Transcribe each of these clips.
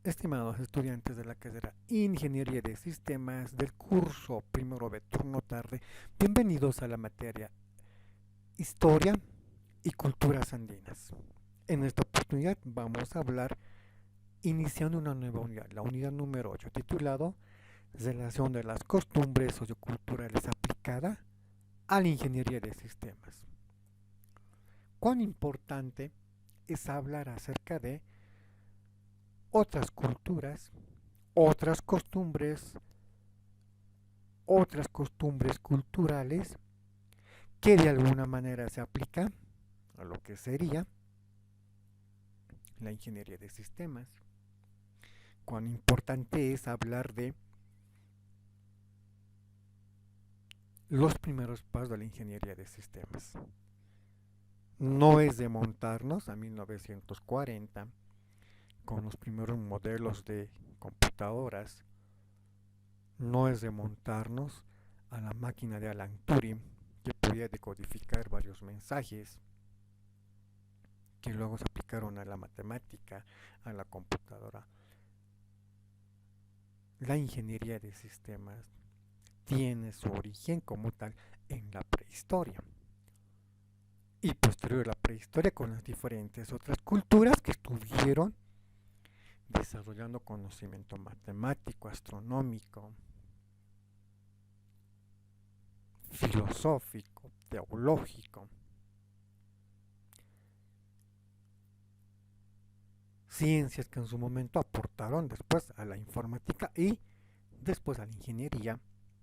Estimados estudiantes de la carrera Ingeniería de Sistemas del curso primero de turno tarde, bienvenidos a la materia Historia y Culturas Andinas. En esta oportunidad vamos a hablar iniciando una nueva unidad, la unidad número 8, titulado Relación de las costumbres socioculturales aplicada a la ingeniería de sistemas. ¿Cuán importante es hablar acerca de otras culturas, otras costumbres culturales que de alguna manera se aplican a lo que sería la ingeniería de sistemas? Cuán importante es hablar de los primeros pasos de la ingeniería de sistemas. No es de montarnos a 1940 con los primeros modelos de computadoras, no es de montarnos a la máquina de Alan Turing que podía decodificar varios mensajes que luego se aplicaron a la matemática, a la computadora. La ingeniería de sistemas tiene su origen como tal en la prehistoria y posterior a la prehistoria con las diferentes otras culturas que estuvieron desarrollando conocimiento matemático, astronómico, filosófico, teológico, ciencias que en su momento aportaron después a la informática y después a la ingeniería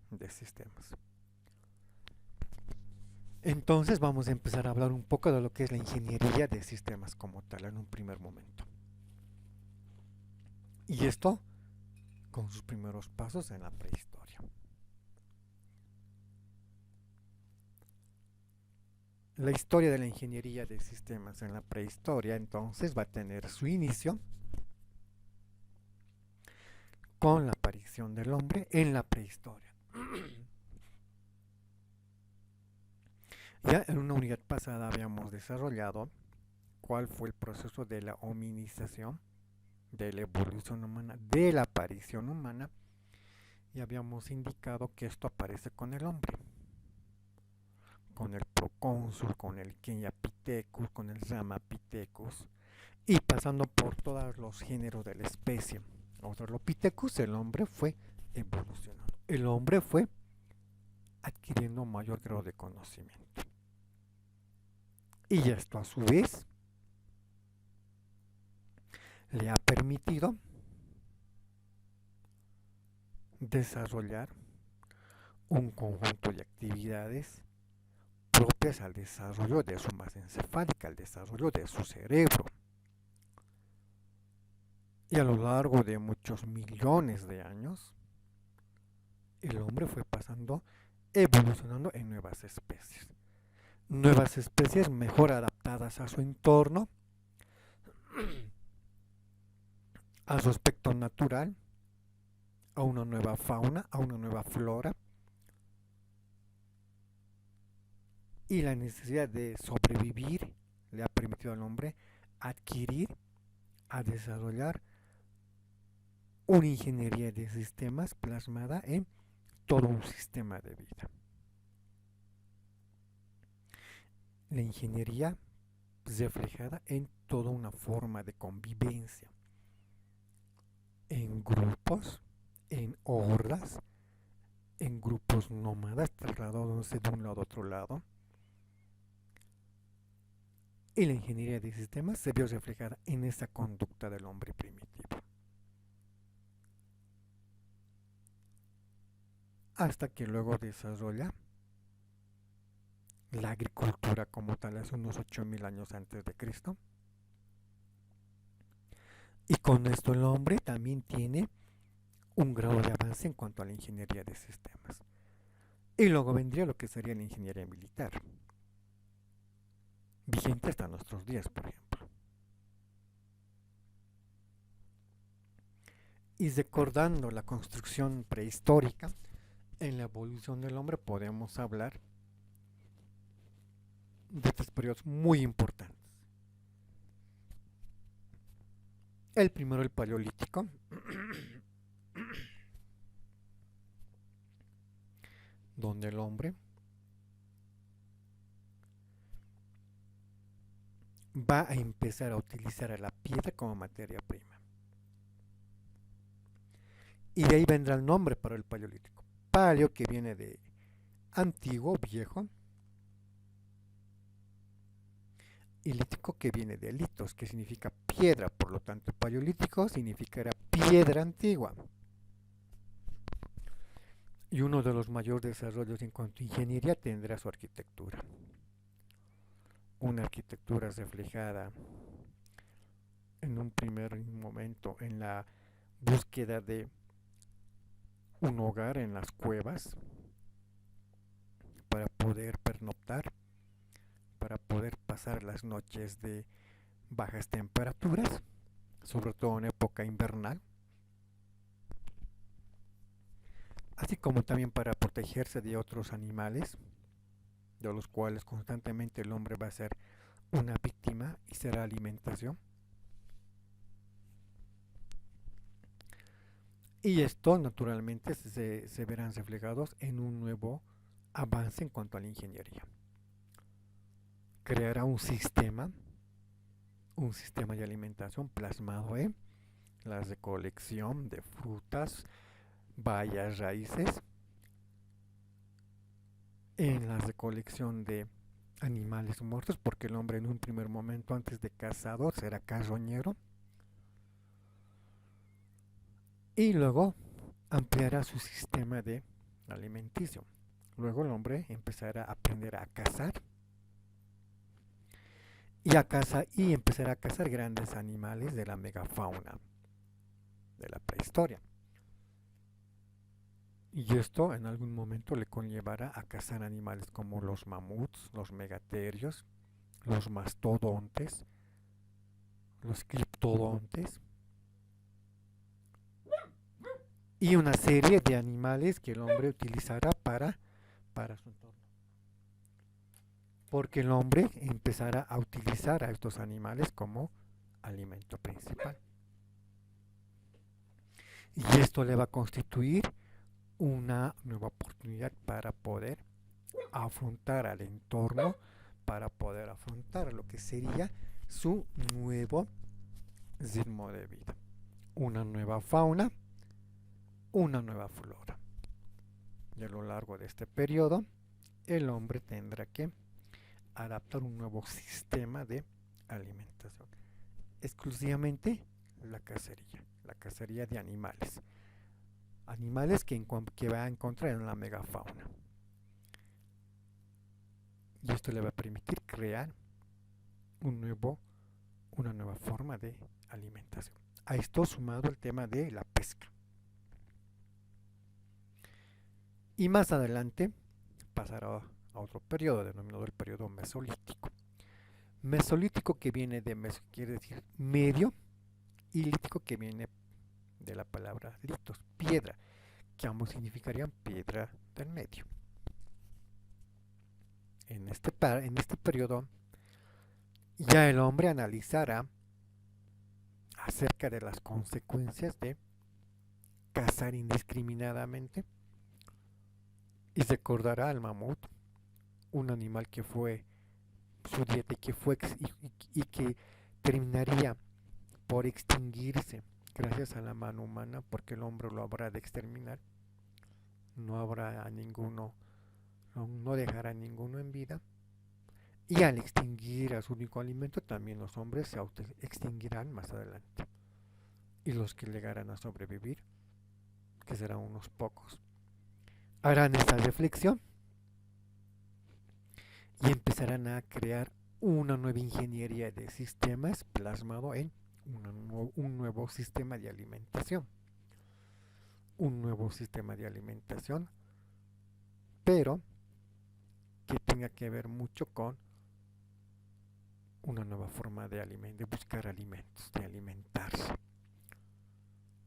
de sistemas. Entonces vamos a empezar a hablar un poco de lo que es la ingeniería de sistemas como tal en un primer momento. Y esto con sus primeros pasos en la prehistoria. La historia de la ingeniería de sistemas en la prehistoria entonces va a tener su inicio con la aparición del hombre en la prehistoria. Ya en una unidad pasada habíamos desarrollado cuál fue el proceso de la hominización, de la evolución humana, de la aparición humana, y habíamos indicado que esto aparece con el hombre, con el procónsul, con el Keniapithecus, con el Ramapithecus, y pasando por todos los géneros de la especie. Australopithecus, el hombre fue evolucionando, el hombre fue adquiriendo mayor grado de conocimiento. Y esto a su vez le ha permitido desarrollar un conjunto de actividades propias al desarrollo de su masa encefálica, al desarrollo de su cerebro. Y a lo largo de muchos millones de años, el hombre fue pasando, evolucionando en nuevas especies mejor adaptadas a su entorno, a su aspecto natural, a una nueva fauna, a una nueva flora, y la necesidad de sobrevivir le ha permitido al hombre adquirir, a desarrollar una ingeniería de sistemas plasmada en todo un sistema de vida. La ingeniería reflejada en toda una forma de convivencia, en grupos, en hordas, en grupos nómadas trasladándose de un lado a otro lado. Y la ingeniería de sistemas se vio reflejada en esa conducta del hombre primitivo. Hasta que luego desarrolla la agricultura como tal hace unos 8000 años antes de Cristo. Y con esto el hombre también tiene un grado de avance en cuanto a la ingeniería de sistemas. Y luego vendría lo que sería la ingeniería militar, vigente hasta nuestros días, por ejemplo. Y recordando la construcción prehistórica, en la evolución del hombre podemos hablar de estos periodos muy importantes. El primero, el Paleolítico, donde el hombre va a empezar a utilizar a la piedra como materia prima. Y de ahí vendrá el nombre para el Paleolítico. Paleo, que viene de antiguo, viejo, y lítico, que viene de litos, que significa piedra. Por lo tanto, paleolítico significará piedra antigua. Y uno de los mayores desarrollos en cuanto a ingeniería tendrá su arquitectura. Una arquitectura reflejada en un primer momento en la búsqueda de un hogar en las cuevas para poder pernoctar, para poder pasar las noches de bajas temperaturas, sobre todo en época invernal, así como también para protegerse de otros animales, de los cuales constantemente el hombre va a ser una víctima y será alimentación. Y esto naturalmente se verán reflejados en un nuevo avance en cuanto a la ingeniería. Creará un sistema de alimentación plasmado en la recolección de frutas, bayas, raíces, en la recolección de animales muertos, porque el hombre en un primer momento antes de cazador será carroñero, y luego ampliará su sistema de alimenticio. Luego el hombre empezará a aprender a cazar y empezará a cazar grandes animales de la megafauna de la prehistoria. Y esto en algún momento le conllevará a cazar animales como los mamuts, los megaterios, los mastodontes, los criptodontes y una serie de animales que el hombre utilizará para su entorno. Porque el hombre empezará a utilizar a estos animales como alimento principal. Y esto le va a constituir una nueva oportunidad para poder afrontar al entorno, para poder afrontar lo que sería su nuevo ritmo de vida. Una nueva fauna, una nueva flora. Y a lo largo de este periodo, el hombre tendrá que adaptar un nuevo sistema de alimentación. Exclusivamente la cacería de animales. Animales que va a encontrar en la megafauna. Y esto le va a permitir crear una nueva forma de alimentación. A esto sumado el tema de la pesca. Y más adelante pasará a otro periodo denominado el periodo mesolítico. Mesolítico, que viene de meso, quiere decir medio, y lítico, que viene de la palabra litos, piedra, que ambos significarían piedra del medio. En este periodo ya el hombre analizará acerca de las consecuencias de cazar indiscriminadamente y recordará al mamut, un animal que fue su dieta y que terminaría por extinguirse gracias a la mano humana, porque el hombre lo habrá de exterminar. No habrá a ninguno, no dejará a ninguno en vida. Y al extinguir a su único alimento, también los hombres se extinguirán más adelante. Y los que llegarán a sobrevivir, que serán unos pocos, harán esta reflexión y empezarán a crear una nueva ingeniería de sistemas plasmado en un nuevo sistema de alimentación. Un nuevo sistema de alimentación, pero que tenga que ver mucho con una nueva forma de buscar alimentos, de alimentarse.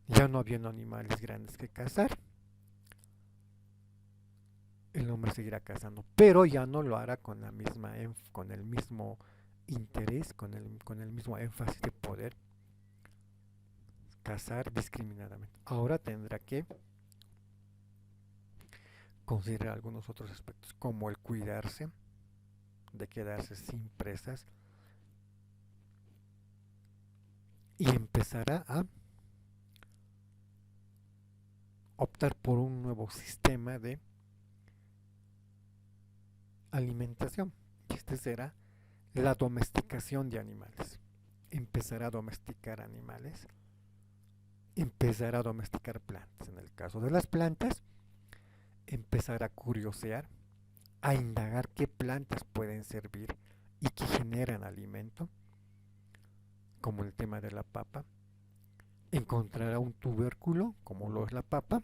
Ya no habiendo animales grandes que cazar, el hombre seguirá cazando, pero ya no lo hará con el mismo interés, con el mismo énfasis de poder cazar discriminadamente. Ahora tendrá que considerar algunos otros aspectos, como el cuidarse de quedarse sin presas, y empezará a optar por un nuevo sistema de alimentación. Y este será la domesticación de animales. Empezará a domesticar animales, empezará a domesticar plantas. En el caso de las plantas, empezar a curiosear, a indagar qué plantas pueden servir y que generan alimento, como el tema de la papa. Encontrará un tubérculo, como lo es la papa.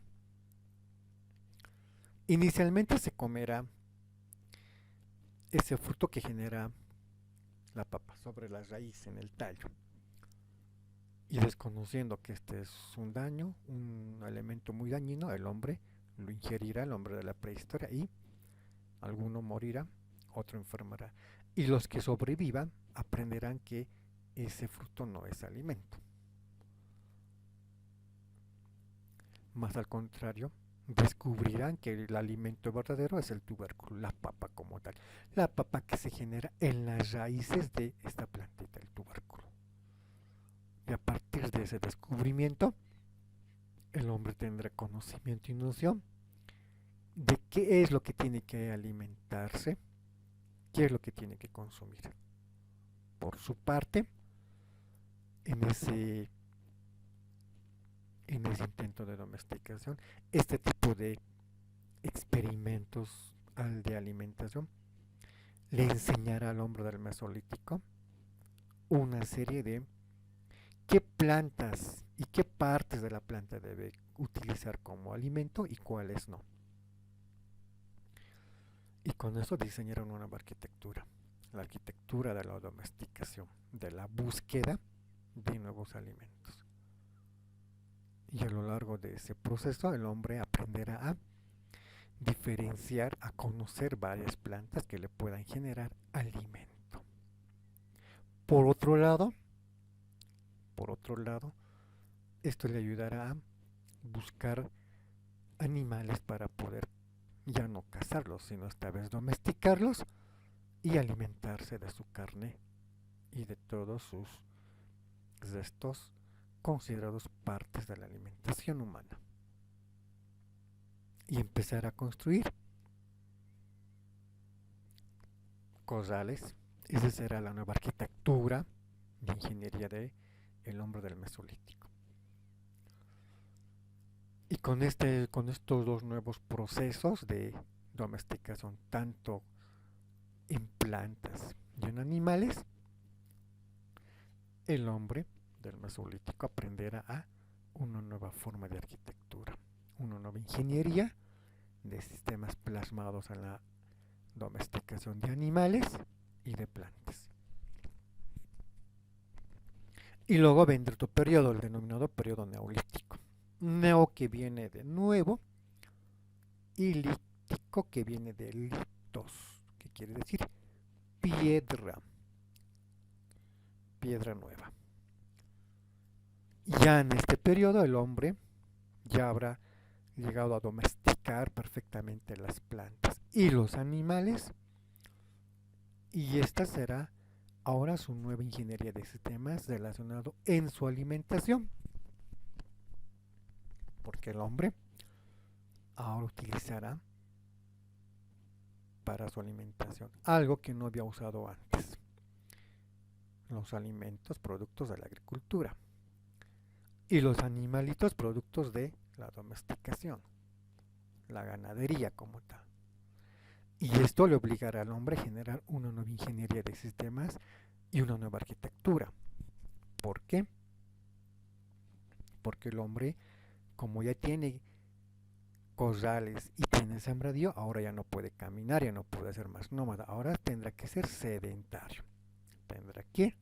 Inicialmente se comerá ese fruto que genera la papa sobre la raíz en el tallo. Y desconociendo que este es un daño, un elemento muy dañino, el hombre lo ingerirá, el hombre de la prehistoria, y alguno morirá, otro enfermará. Y los que sobrevivan aprenderán que ese fruto no es alimento. Más al contrario, descubrirán que el alimento verdadero es el tubérculo, la papa como tal. La papa que se genera en las raíces de esta plantita, el tubérculo. Y a partir de ese descubrimiento, el hombre tendrá conocimiento y noción de qué es lo que tiene que alimentarse, qué es lo que tiene que consumir. Por su parte, en ese intento de domesticación, este tipo de experimentos de alimentación le enseñará al hombre del Mesolítico una serie de qué plantas y qué partes de la planta debe utilizar como alimento y cuáles no. Y con eso diseñaron una nueva arquitectura, la arquitectura de la domesticación, de la búsqueda de nuevos alimentos. Y a lo largo de ese proceso el hombre aprenderá a diferenciar, a conocer varias plantas que le puedan generar alimento. Por otro lado, esto le ayudará a buscar animales para poder ya no cazarlos, sino esta vez domesticarlos y alimentarse de su carne y de todos sus restos considerados partes de la alimentación humana. Y empezar a construir corrales. Esa será la nueva arquitectura de ingeniería del hombre del Mesolítico. Y con estos dos nuevos procesos de domesticación, tanto en plantas y en animales, el hombre del Mesolítico aprenderá a una nueva forma de arquitectura, una nueva ingeniería de sistemas plasmados en la domesticación de animales y de plantas. Y luego vendrá otro periodo, el denominado periodo neolítico. Neo que viene de nuevo y lítico que viene de litos, que quiere decir piedra, piedra nueva. Ya en este periodo el hombre ya habrá llegado a domesticar perfectamente las plantas y los animales, y esta será ahora su nueva ingeniería de sistemas relacionado en su alimentación, porque el hombre ahora utilizará para su alimentación algo que no había usado antes: los alimentos productos de la agricultura y los animalitos productos de la domesticación, la ganadería como tal. Y esto le obligará al hombre a generar una nueva ingeniería de sistemas y una nueva arquitectura. ¿Por qué? Porque el hombre, como ya tiene corrales y tiene sembradío, ahora ya no puede caminar, ya no puede ser más nómada, ahora tendrá que ser sedentario. Tendrá que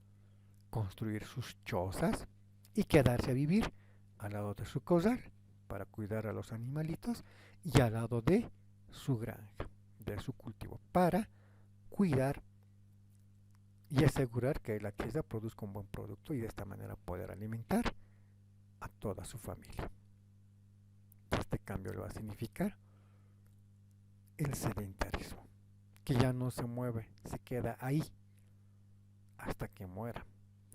construir sus chozas y quedarse a vivir al lado de su corral para cuidar a los animalitos y al lado de su granja, de su cultivo, para cuidar y asegurar que la tierra produzca un buen producto y de esta manera poder alimentar a toda su familia. Este cambio lo va a significar el sedentarismo, que ya no se mueve, se queda ahí hasta que muera,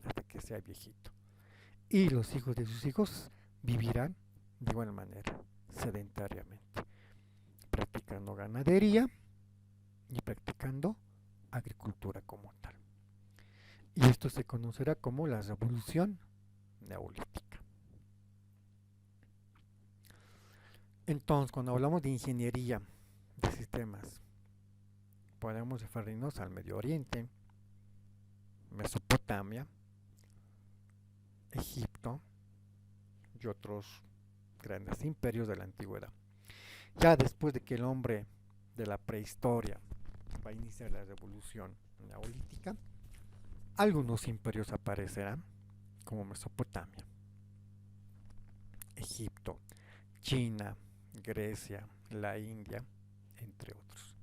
hasta que sea viejito. Y los hijos de sus hijos vivirán de igual manera, sedentariamente, practicando ganadería y practicando agricultura como tal. Y esto se conocerá como la revolución neolítica. Entonces, cuando hablamos de ingeniería de sistemas, podemos referirnos al Medio Oriente, Mesopotamia, Egipto y otros grandes imperios de la antigüedad. Ya después de que el hombre de la prehistoria va a iniciar la revolución neolítica, algunos imperios aparecerán, como Mesopotamia, Egipto, China, Grecia, la India, entre otros.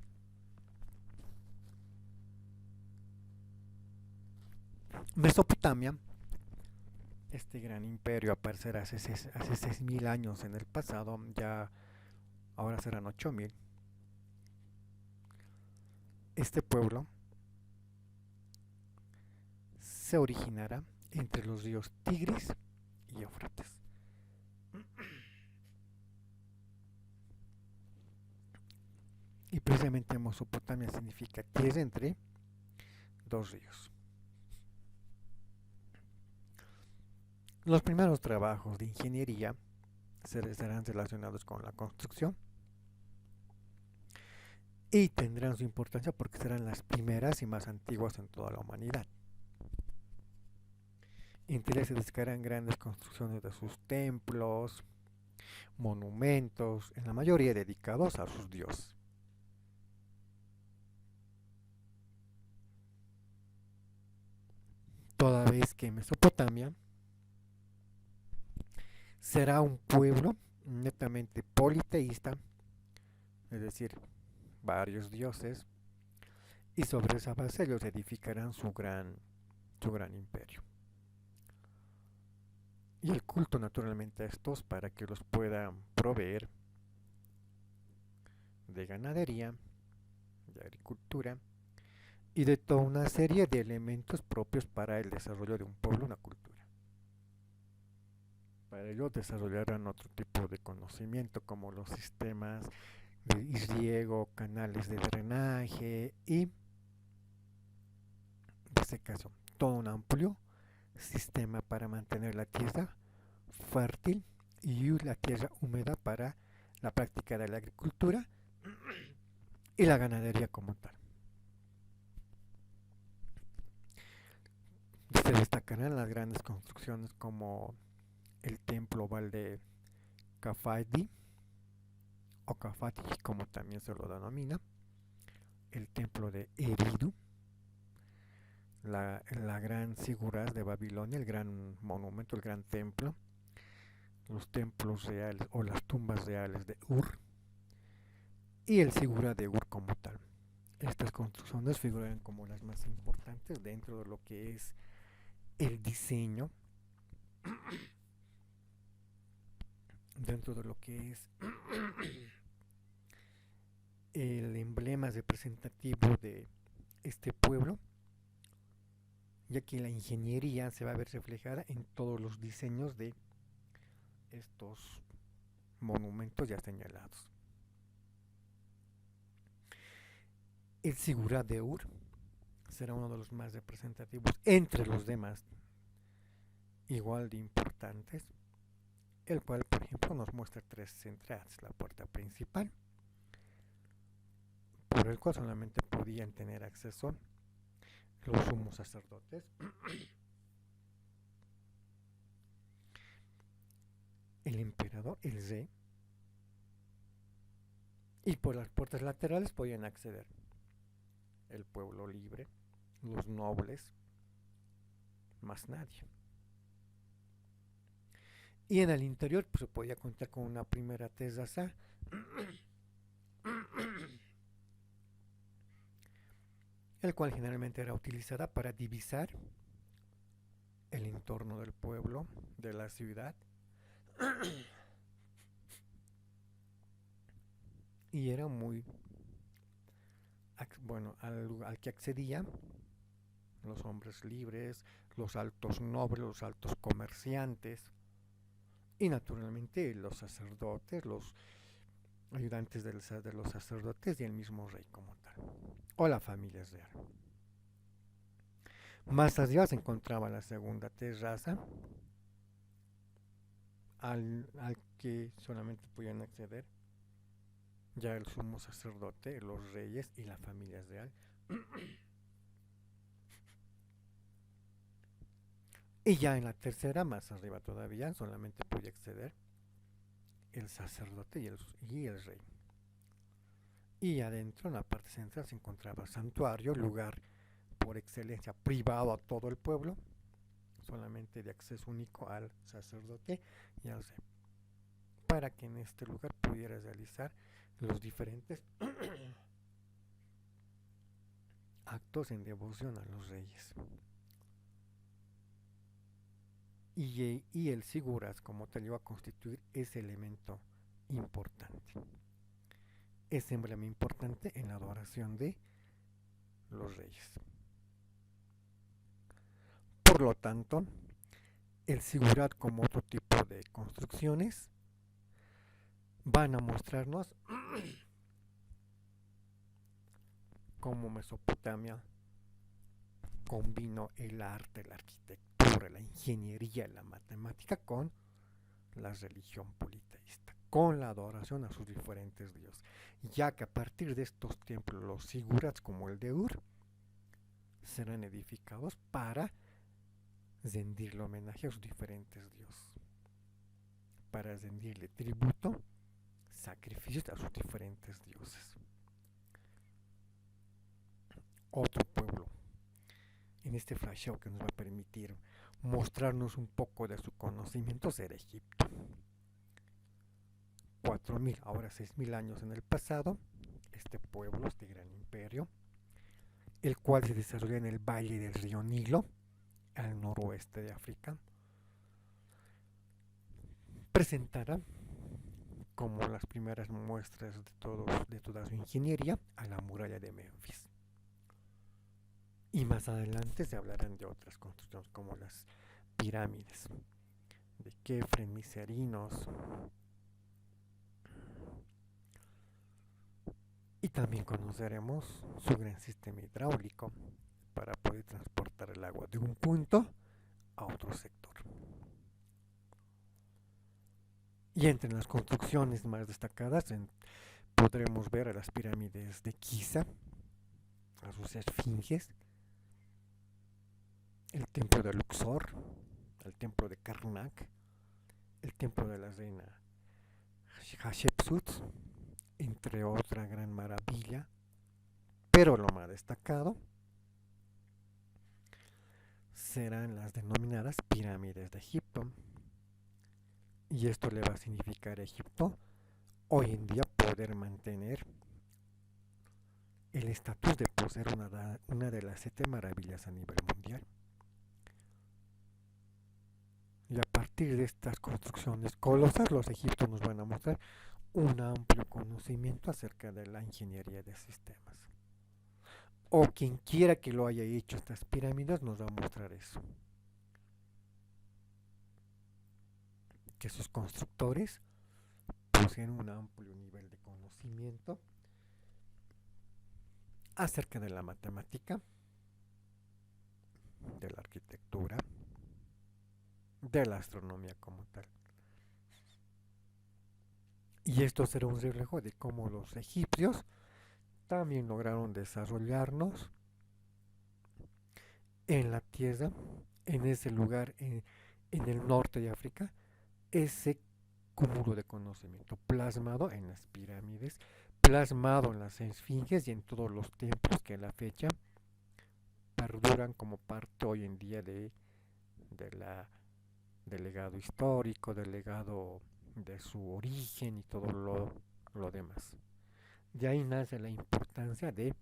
Mesopotamia, este gran imperio, aparecerá hace 6.000 años en el pasado, ya ahora serán 8.000. Este pueblo se originará entre los ríos Tigris y Éufrates. Y precisamente Mesopotamia significa tierra entre dos ríos. Los primeros trabajos de ingeniería serán relacionados con la construcción y tendrán su importancia porque serán las primeras y más antiguas en toda la humanidad. Entre ellas se destacarán grandes construcciones de sus templos, monumentos, en la mayoría dedicados a sus dioses. Toda vez que Mesopotamia será un pueblo netamente politeísta, es decir, varios dioses, y sobre esa base ellos edificarán su gran imperio. Y el culto naturalmente a estos para que los puedan proveer de ganadería, de agricultura y de toda una serie de elementos propios para el desarrollo de un pueblo, una cultura. Para ello desarrollarán otro tipo de conocimiento como los sistemas de riego, canales de drenaje y, en este caso, todo un amplio sistema para mantener la tierra fértil y la tierra húmeda para la práctica de la agricultura y la ganadería como tal. Se destacarán las grandes construcciones como el templo oval de Kafadi o Kafati como también se lo denomina, el templo de Eridu, la gran Sigurat de Babilonia, el gran monumento, el gran templo, los templos reales o las tumbas reales de Ur y el Sigurat de Ur como tal. Estas construcciones figuran como las más importantes dentro de lo que es el diseño, dentro de lo que es el emblema representativo de este pueblo, ya que la ingeniería se va a ver reflejada en todos los diseños de estos monumentos ya señalados. El Sigurat de Ur será uno de los más representativos entre los demás, igual de importantes, el cual, por ejemplo, nos muestra tres entradas: la puerta principal, por el cual solamente podían tener acceso los sumos sacerdotes, el emperador, el rey, y por las puertas laterales podían acceder el pueblo libre, los nobles, más nadie. Y en el interior pues, se podía contar con una primera terraza el cual generalmente era utilizada para divisar el entorno del pueblo, de la ciudad, Y era muy, bueno, al que accedía los hombres libres, los altos nobles, los altos comerciantes y naturalmente los sacerdotes, los ayudantes de los sacerdotes y el mismo rey como tal, o la familia real. Más arriba se encontraba la segunda terraza, al que solamente podían acceder ya el sumo sacerdote, los reyes y la familia real. Y ya en la tercera, más arriba todavía, solamente podía acceder el sacerdote y el rey. Y adentro, en la parte central, se encontraba el santuario, lugar por excelencia privado a todo el pueblo, solamente de acceso único al sacerdote y al rey, para que en este lugar pudiera realizar los diferentes actos en devoción a los reyes. Y el siguras como tal iba a constituir ese elemento importante, ese emblema importante en la adoración de los reyes. Por lo tanto, el sigurat como otro tipo de construcciones van a mostrarnos cómo Mesopotamia combinó el arte, la arquitectura, la ingeniería, la matemática con la religión politeísta, con la adoración a sus diferentes dioses, ya que a partir de estos templos los sigurats como el de Ur serán edificados para rendirle homenaje a sus diferentes dioses, para rendirle tributo, sacrificios a sus diferentes dioses. Otro pueblo en este flasheo que nos va a permitir mostrarnos un poco de su conocimiento será Egipto. 4000, ahora 6000 años en el pasado, este pueblo, este gran imperio, el cual se desarrolla en el valle del río Nilo, al noroeste de África, presentará como las primeras muestras de toda su ingeniería a la muralla de Memphis. Y más adelante se hablarán de otras construcciones como las pirámides de Kefren, Miserinos. Y también conoceremos su gran sistema hidráulico para poder transportar el agua de un punto a otro sector. Y entre las construcciones más destacadas podremos ver a las pirámides de Giza, a sus esfinges, el templo de Luxor, el templo de Karnak, el templo de la reina Hatshepsut, entre otra gran maravilla. Pero lo más destacado serán las denominadas pirámides de Egipto. Y esto le va a significar a Egipto hoy en día poder mantener el estatus de poseer una de las 7 maravillas a nivel mundial. Y a partir de estas construcciones colosales, los egipcios nos van a mostrar un amplio conocimiento acerca de la ingeniería de sistemas. O quien quiera que lo haya hecho estas pirámides nos va a mostrar eso. Que sus constructores poseen un amplio nivel de conocimiento acerca de la matemática, de la arquitectura, de la astronomía como tal. Y esto será un reflejo de cómo los egipcios también lograron desarrollarnos en la tierra, en ese lugar, en el norte de África, ese cúmulo de conocimiento plasmado en las pirámides, plasmado en las esfinges y en todos los templos que a la fecha perduran como parte hoy en día del legado histórico, del legado de su origen y todo lo demás. De ahí nace la importancia de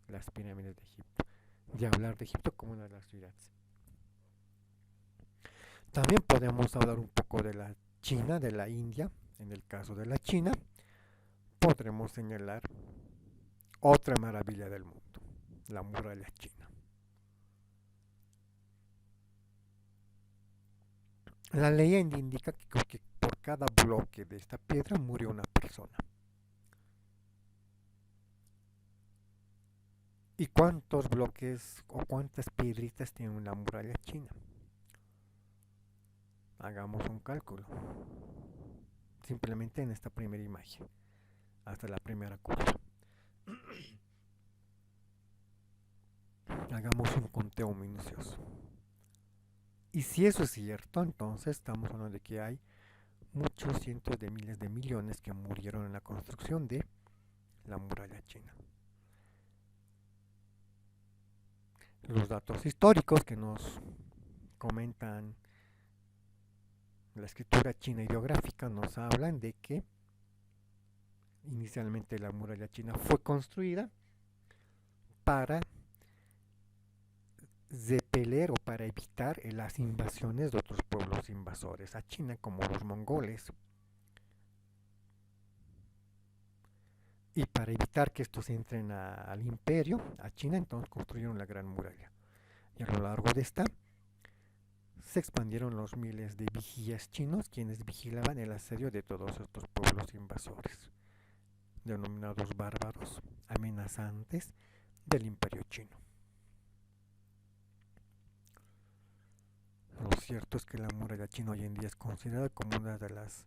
las pirámides de Egipto, de hablar de Egipto como una de las ciudades. También podemos hablar un poco de la China, de la India, en el caso de la China, podremos señalar otra maravilla del mundo, la muralla china. La leyenda indica que por cada bloque de esta piedra murió una persona. ¿Y cuántos bloques o cuántas piedritas tiene una muralla china? Hagamos un cálculo. Simplemente en esta primera imagen, hasta la primera curva. Hagamos un conteo minucioso. Y si eso es cierto, entonces estamos hablando de que hay muchos cientos de miles de millones que murieron en la construcción de la muralla china. Los datos históricos que nos comentan la escritura china ideográfica nos hablan de que inicialmente la muralla china fue construida para repeler o para evitar las invasiones de otros pueblos invasores a China, como los mongoles, y para evitar que estos entren al imperio, a China, entonces construyeron la Gran Muralla. Y a lo largo de esta se expandieron los miles de vigías chinos, quienes vigilaban el asedio de todos estos pueblos invasores, denominados bárbaros, amenazantes del imperio chino. Lo cierto es que la muralla china hoy en día es considerada como una de las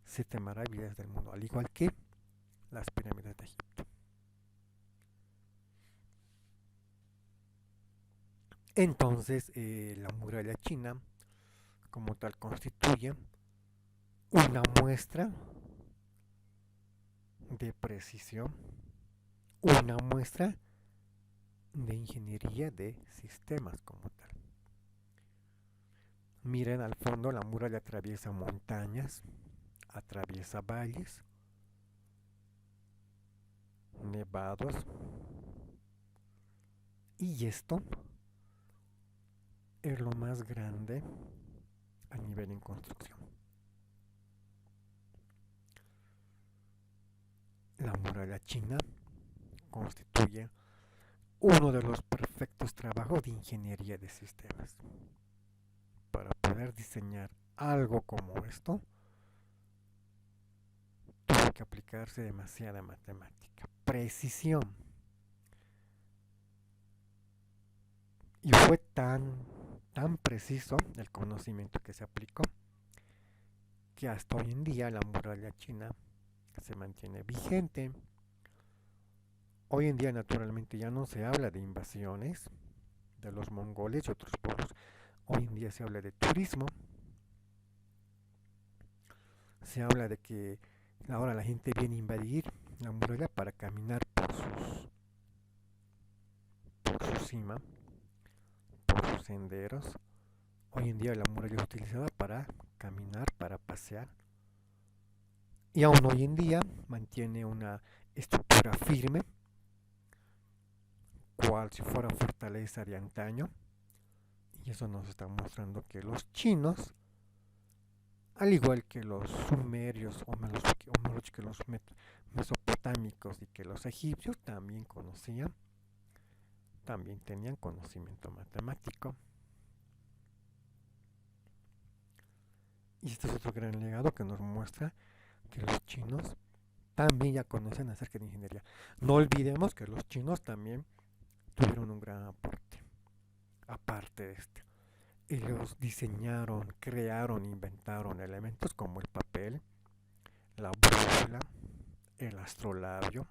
7 maravillas del mundo, al igual que las pirámides de Egipto. Entonces, la muralla china como tal constituye una muestra de precisión, una muestra de ingeniería de sistemas como tal. Miren al fondo, la muralla atraviesa montañas, atraviesa valles, nevados, y esto es lo más grande a nivel en construcción. La muralla china constituye uno de los perfectos trabajos de ingeniería de sistemas. Para poder diseñar algo como esto, tuvo que aplicarse demasiada matemática, precisión. Y fue tan preciso el conocimiento que se aplicó que hasta hoy en día la muralla china se mantiene vigente. Hoy en día naturalmente ya no se habla de invasiones de los mongoles y otros pueblos. Hoy en día se habla de turismo. Se habla de que ahora la gente viene a invadir la muralla para caminar por su cima, por sus senderos. Hoy en día la muralla es utilizada para caminar, para pasear. Y aún hoy en día mantiene una estructura firme, cual si fuera fortaleza de antaño. Y eso nos está mostrando que los chinos, al igual que los sumerios, o mejor que los mesopotámicos y que los egipcios, también tenían conocimiento matemático. Y este es otro gran legado que nos muestra que los chinos también ya conocen acerca de ingeniería. No olvidemos que los chinos también tuvieron un gran aporte, aparte de este. Ellos diseñaron, crearon, inventaron elementos como el papel, la brújula, el astrolabio,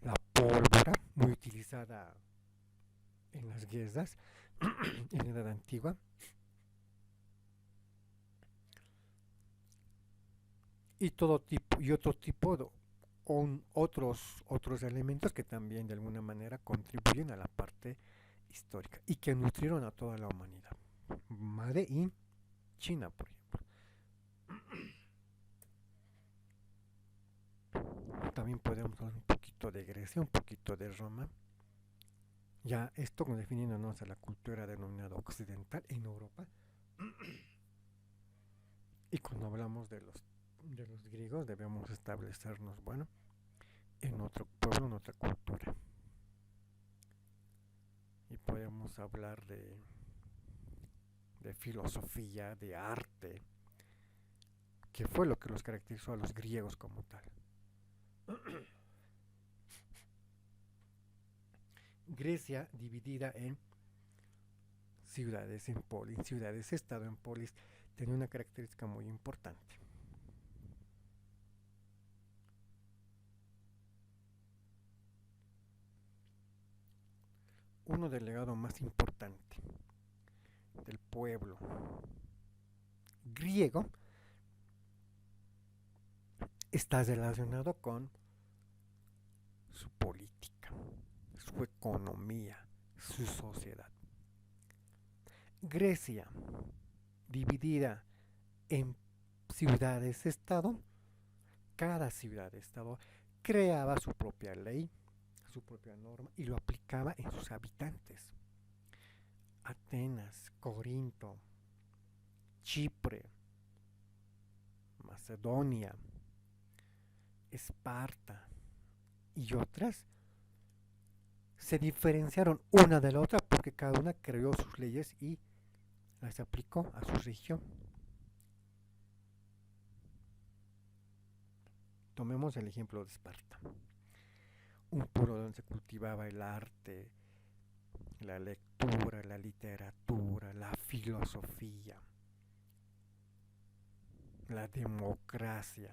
la pólvora, muy utilizada en las guerras en la Edad Antigua, y otro tipo de otros elementos que también de alguna manera contribuyen a la parte histórica y que nutrieron a toda la humanidad. Made in China, por ejemplo. También podemos hablar un poquito de Grecia, un poquito de Roma. Ya esto definiéndonos a la cultura denominada occidental en Europa. Y cuando hablamos de los griegos debemos establecernos, bueno, en otro pueblo, en otra cultura. Y podemos hablar de filosofía, de arte, que fue lo que los caracterizó a los griegos como tal. Grecia dividida en ciudades, en polis, ciudades-estado, en polis, tenía una característica muy importante. Uno del legado más importante del pueblo griego está relacionado con su política, su economía, su sociedad. Grecia, dividida en ciudades-estado, cada ciudad-estado creaba su propia ley, su propia norma y lo aplicaba en sus habitantes. Atenas, Corinto, Chipre, Macedonia, Esparta y otras se diferenciaron una de la otra porque cada una creó sus leyes y las aplicó a su región. Tomemos el ejemplo de Esparta, un pueblo donde se cultivaba el arte, la lectura, la literatura, la filosofía, la democracia,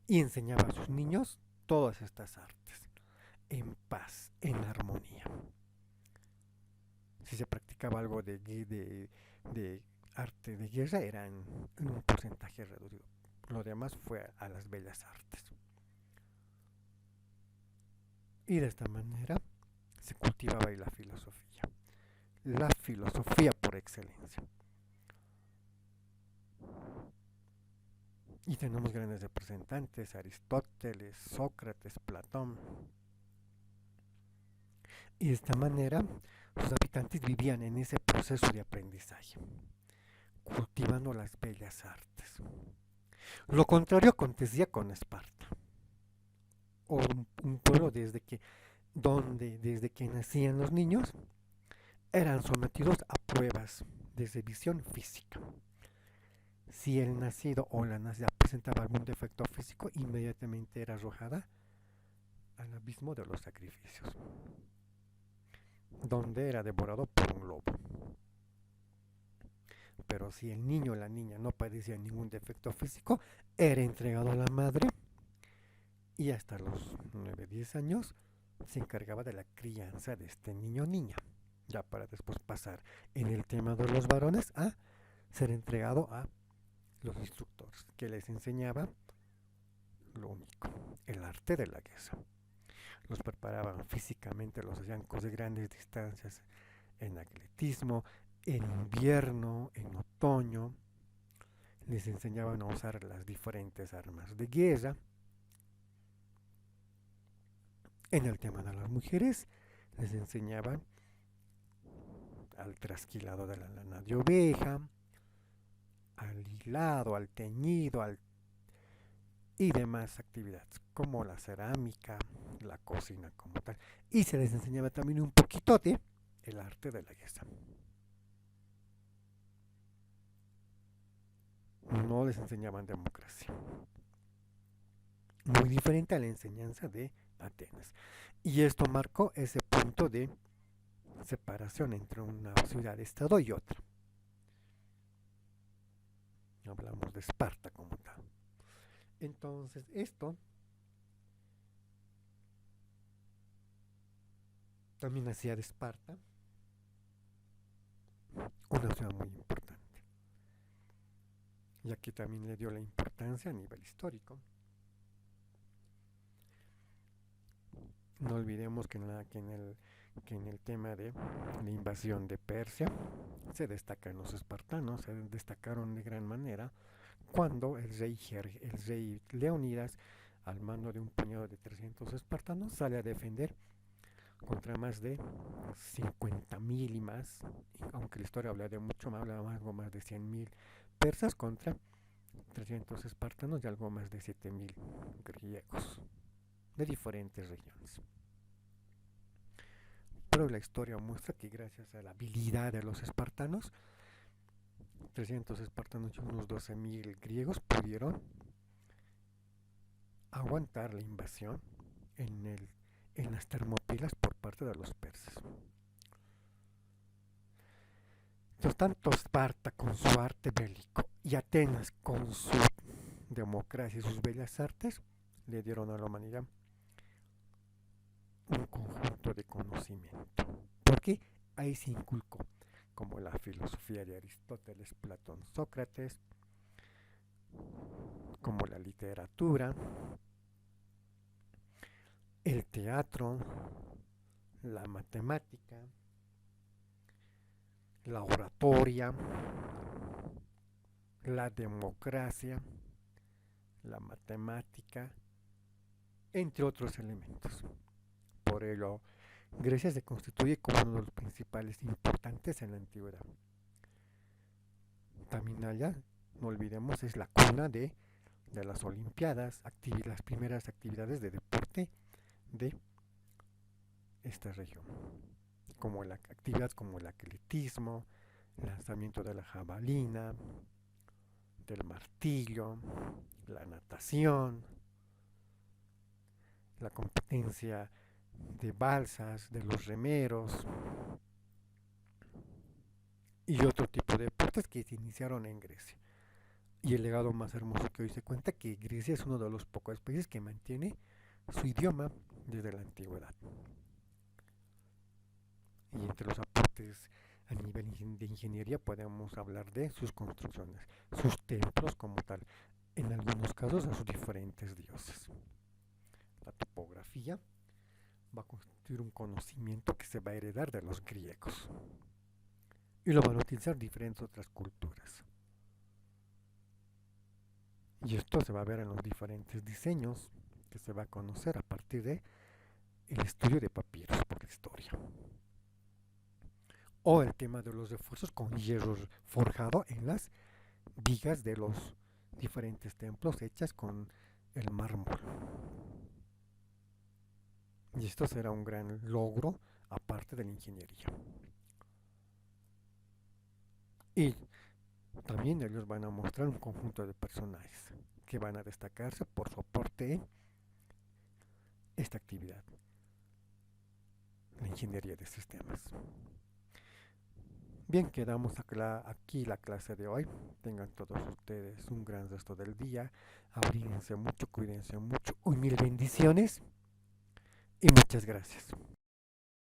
y enseñaba a sus niños todas estas artes, en paz, en armonía. Si se practicaba algo de arte de guerra, era en un porcentaje reducido. Lo demás fue a las bellas artes. Y de esta manera se cultivaba ahí la filosofía por excelencia. Y tenemos grandes representantes, Aristóteles, Sócrates, Platón. Y de esta manera los habitantes vivían en ese proceso de aprendizaje, cultivando las bellas artes. Lo contrario acontecía con Esparta, o un pueblo desde que nacían los niños, eran sometidos a pruebas de revisión física. Si el nacido o la nacida presentaba algún defecto físico, inmediatamente era arrojada al abismo de los sacrificios, donde era devorado por un lobo. Pero si el niño o la niña no padecía ningún defecto físico, era entregado a la madre y hasta los 9-10 años se encargaba de la crianza de este niño o niña, ya para después pasar en el tema de los varones a ser entregado a los instructores, que les enseñaba lo único, el arte de la guerra. Los preparaban físicamente, los hacían correr grandes distancias en atletismo, en invierno, en otoño, les enseñaban a usar las diferentes armas de guerra. En el tema de las mujeres, les enseñaban al trasquilado de la lana de oveja, al hilado, al teñido, y demás actividades, como la cerámica, la cocina como tal. Y se les enseñaba también un poquito de el arte de la guerra. No les enseñaban democracia. Muy diferente a la enseñanza de Atenas. Y esto marcó ese punto de separación entre una ciudad-estado y otra. Hablamos de Esparta como tal. Entonces, esto también hacía de Esparta una ciudad muy importante. Y aquí también le dio la importancia a nivel histórico. No olvidemos que en el tema de la invasión de Persia se destacan los espartanos, se destacaron de gran manera cuando el rey Leonidas, al mando de un puñado de 300 espartanos, sale a defender contra más de 50.000 y más, aunque la historia habla de mucho más, habla de algo más de 100.000 persas contra 300 espartanos y algo más de 7.000 griegos de diferentes regiones. Pero la historia muestra que gracias a la habilidad de los espartanos, 300 espartanos y unos 12.000 griegos pudieron aguantar la invasión en las Termópilas por parte de los persas. Entonces, tanto Esparta con su arte bélico y Atenas con su democracia y sus bellas artes le dieron a la humanidad un conjunto de conocimiento. Porque ahí se inculcó, como la filosofía de Aristóteles, Platón, Sócrates, como la literatura, el teatro, la matemática, la oratoria, la democracia, la matemática, entre otros elementos. Por ello, Grecia se constituye como uno de los principales importantes en la antigüedad. También allá, no olvidemos, es la cuna de las Olimpiadas, las primeras actividades de deporte de esta región, como actividades como el atletismo, el lanzamiento de la jabalina, del martillo, la natación, la competencia de balsas, de los remeros y otro tipo de deportes que se iniciaron en Grecia. Y el legado más hermoso que hoy se cuenta que Grecia es uno de los pocos países que mantiene su idioma desde la antigüedad. Y entre los aportes a nivel de ingeniería podemos hablar de sus construcciones, sus templos como tal, en algunos casos a sus diferentes dioses. La topografía va a constituir un conocimiento que se va a heredar de los griegos y lo van a utilizar diferentes otras culturas. Y esto se va a ver en los diferentes diseños que se va a conocer a partir de el estudio de papiros por la historia. O el tema de los refuerzos con hierro forjado en las vigas de los diferentes templos hechas con el mármol. Y esto será un gran logro aparte de la ingeniería. Y también ellos van a mostrar un conjunto de personajes que van a destacarse por su aporte en esta actividad, la ingeniería de sistemas. Bien, quedamos aquí la clase de hoy. Tengan todos ustedes un gran resto del día. Abríguense mucho, cuídense mucho. Mil bendiciones y muchas gracias.